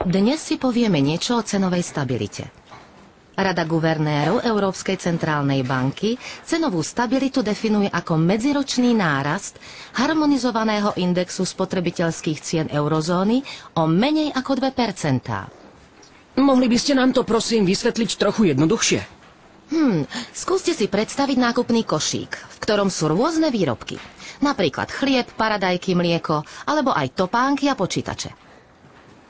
Dnes si povieme niečo o cenovej stabilite. Rada guvernérov Európskej centrálnej banky cenovú stabilitu definuje ako medziročný nárast harmonizovaného indexu spotrebiteľských cien eurozóny o menej ako 2%. Mohli by ste nám to prosím vysvetliť trochu jednoduchšie? Skúste si predstaviť nákupný košík, v ktorom sú rôzne výrobky. Napríklad chlieb, paradajky, mlieko, alebo aj topánky a počítače.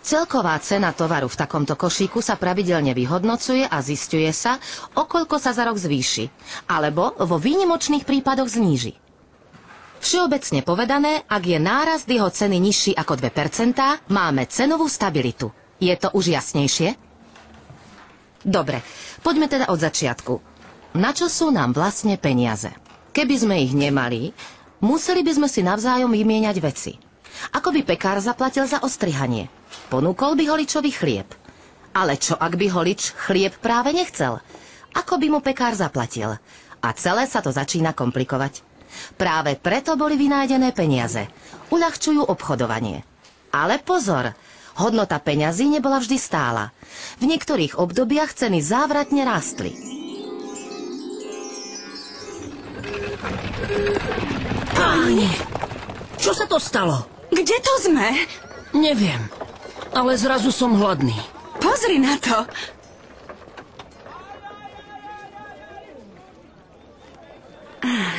Celková cena tovaru v takomto košíku sa pravidelne vyhodnocuje a zisťuje sa, o koľko sa za rok zvýši, alebo vo výnimočných prípadoch zníži. Všeobecne povedané, ak je nárast jeho ceny nižší ako 2%, máme cenovú stabilitu. Je to už jasnejšie? Dobre, poďme teda od začiatku. Na čo sú nám vlastne peniaze? Keby sme ich nemali, museli by sme si navzájom vymieňať veci. Ako by pekár zaplatil za ostrihanie? Ponúkol by holičovi chlieb. Ale čo ak by holič chlieb práve nechcel? Ako by mu pekár zaplatil? A celé sa to začína komplikovať. Práve preto boli vynájdené peniaze. Uľahčujú obchodovanie. Ale pozor, hodnota peňazí nebola vždy stála. V niektorých obdobiach ceny závratne rástli. Páni, čo sa to stalo? Kde to sme? Neviem, ale zrazu som hladný. Pozri na to.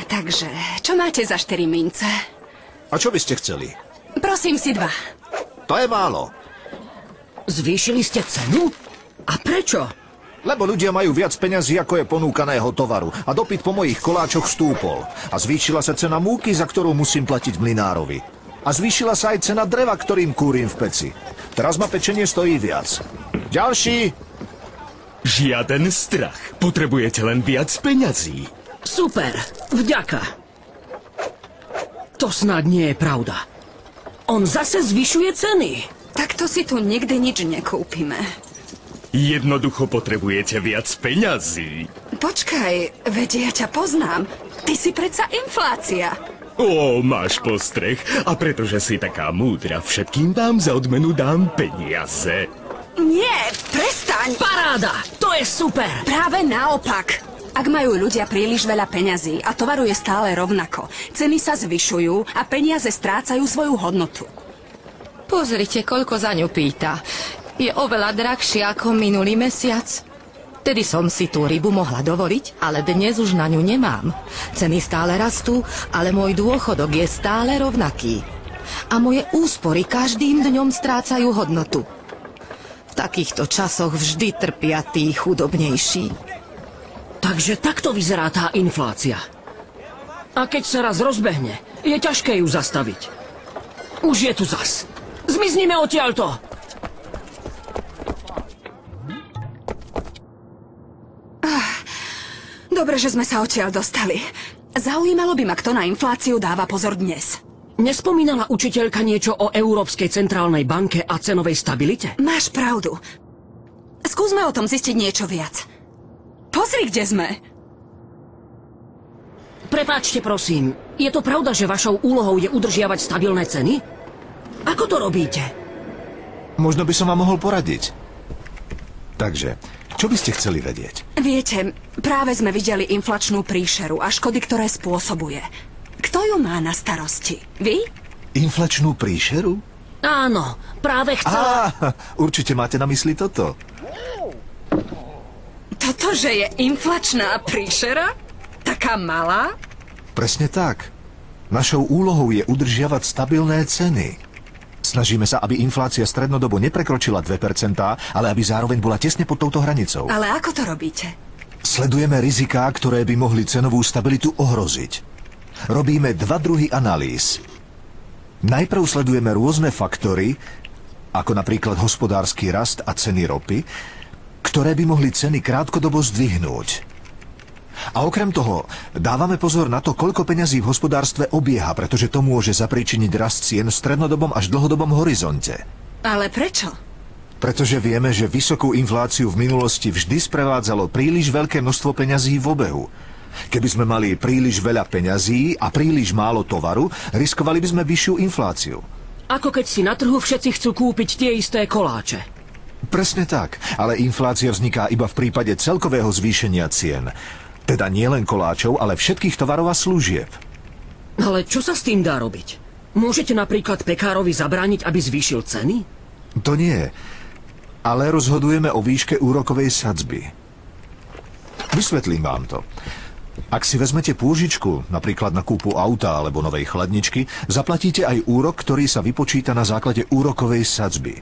Takže, čo máte za 4 mince? A čo by ste chceli? Prosím si 2. To je málo. Zvýšili ste cenu? A prečo? Lebo ľudia majú viac peňazí, ako je ponúkaného tovaru. A dopyt po mojich koláčoch stúpol. A zvýšila sa cena múky, za ktorú musím platiť mlynárovi. A zvýšila sa aj cena dreva, ktorým kúrim v peci. Teraz ma pečenie stojí viac. Ďalší! Žiaden strach. Potrebujete len viac peňazí. Super, vďaka. To snad nie je pravda. On zase zvyšuje ceny. Takto si tu nikdy nič nekúpime. Jednoducho potrebujete viac peňazí. Počkaj, veď ja ťa poznám. Ty si predsa inflácia. Ó, máš postreh. A pretože si taká múdra, všetkým vám za odmenu dám peniaze. Nie, prestaň! Paráda, to je super. Práve naopak. Ak majú ľudia príliš veľa peňazí a tovaru je stále rovnako, ceny sa zvyšujú a peniaze strácajú svoju hodnotu. Pozrite, koľko za ňu pýta. Je oveľa drahšia ako minulý mesiac. Tedy som si tú rybu mohla dovoliť, ale dnes už na ňu nemám. Ceny stále rastú, ale môj dôchodok je stále rovnaký. A moje úspory každým dňom strácajú hodnotu. V takýchto časoch vždy trpia tí chudobnejší. Takže takto vyzerá tá inflácia. A keď sa raz rozbehne, je ťažké ju zastaviť. Už je tu zas. Zmiznime odtiaľto! Dobre, že sme sa odtiaľ dostali. Zaujímalo by ma, kto na infláciu dáva pozor dnes. Nespomínala učiteľka niečo o Európskej centrálnej banke a cenovej stabilite? Máš pravdu. Skúsme o tom zistiť niečo viac. Pozri, kde sme. Prepáčte, prosím. Je to pravda, že vašou úlohou je udržiavať stabilné ceny? Ako to robíte? Možno by som vám mohol poradiť. Takže, čo by ste chceli vedieť? Viete, práve sme videli inflačnú príšeru a škody, ktoré spôsobuje. Kto ju má na starosti? Vy? Inflačnú príšeru? Áno, práve chcela... Určite máte na mysli toto. Toto, že je inflačná príšera? Taká malá? Presne tak. Našou úlohou je udržiavať stabilné ceny. Snažíme sa, aby inflácia strednodobo neprekročila 2%, ale aby zároveň bola tesne pod touto hranicou. Ale ako to robíte? Sledujeme riziká, ktoré by mohli cenovú stabilitu ohroziť. Robíme 2 druhy analýz. Najprv sledujeme rôzne faktory, ako napríklad hospodársky rast a ceny ropy, ktoré by mohli ceny krátkodobo zdvihnúť. A okrem toho dávame pozor na to, koľko peňazí v hospodárstve obieha, pretože to môže zapríčiniť rast cien v strednodobom až dlhodobom horizonte. Ale prečo? Pretože vieme, že vysokú infláciu v minulosti vždy sprevádzalo príliš veľké množstvo peňazí v obehu. Keby sme mali príliš veľa peňazí a príliš málo tovaru, riskovali by sme vyššiu infláciu. Ako keď si na trhu všetci chcú kúpiť tie isté koláče. Presne tak, ale inflácia vzniká iba v prípade celkového zvýšenia cien. Teda nielen koláčov, ale všetkých tovarov a služieb. Ale čo sa s tým dá robiť? Môžete napríklad pekárovi zabrániť, aby zvýšil ceny? To nie, ale rozhodujeme o výške úrokovej sadzby. Vysvetlím vám to. Ak si vezmete pôžičku, napríklad na kúpu auta alebo novej chladničky, zaplatíte aj úrok, ktorý sa vypočíta na základe úrokovej sadzby.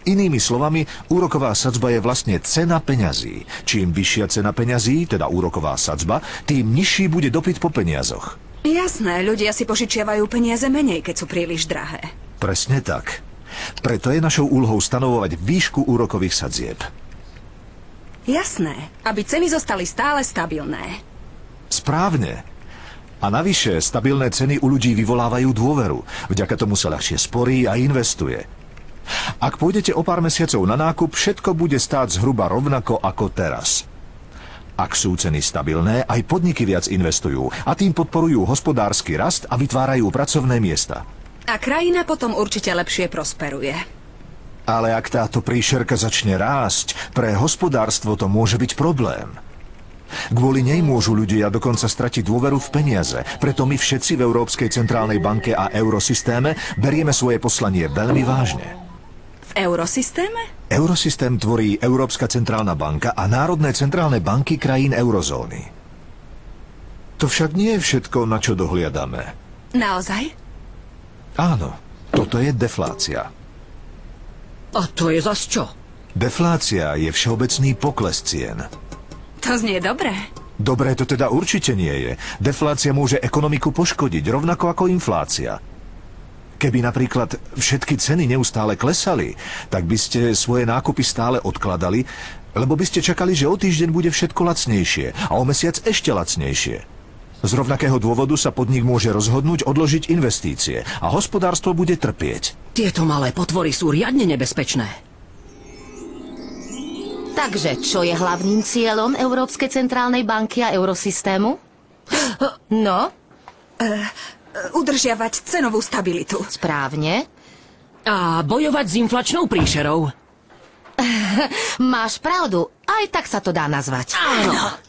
Inými slovami, úroková sadzba je vlastne cena peňazí. Čím vyššia cena peňazí, teda úroková sadzba, tým nižší bude dopyt po peniazoch. Jasné, ľudia si požičiavajú peniaze menej, keď sú príliš drahé. Presne tak. Preto je našou úlohou stanovovať výšku úrokových sadzieb. Jasné, aby ceny zostali stále stabilné. Správne. A navyše, stabilné ceny u ľudí vyvolávajú dôveru. Vďaka tomu sa ľahšie sporí a investuje. Ak pôjdete o pár mesiacov na nákup, všetko bude stáť zhruba rovnako ako teraz. Ak sú ceny stabilné, aj podniky viac investujú a tým podporujú hospodársky rast a vytvárajú pracovné miesta. A krajina potom určite lepšie prosperuje. Ale ak táto príšerka začne rásť, pre hospodárstvo to môže byť problém. Kvôli nej môžu ľudia dokonca stratiť dôveru v peniaze, preto my všetci v Európskej centrálnej banke a eurosystéme berieme svoje poslanie veľmi vážne. V eurosystéme? Eurosystém tvorí Európska centrálna banka a národné centrálne banky krajín eurozóny. To však nie je všetko, na čo dohliadame. Naozaj? Áno, toto je deflácia. A to je zas čo? Deflácia je všeobecný pokles cien. To znie dobre. Dobré to teda určite nie je. Deflácia môže ekonomiku poškodiť, rovnako ako inflácia. Keby napríklad všetky ceny neustále klesali, tak by ste svoje nákupy stále odkladali, lebo by ste čakali, že o týždeň bude všetko lacnejšie a o mesiac ešte lacnejšie. Z rovnakého dôvodu sa podnik môže rozhodnúť odložiť investície a hospodárstvo bude trpieť. Tieto malé potvory sú riadne nebezpečné. Takže, čo je hlavným cieľom Európskej centrálnej banky a eurosystému? No, Udržiavať cenovú stabilitu. správne. A bojovať s inflačnou príšerou. Máš pravdu, aj tak sa to dá nazvať. Áno.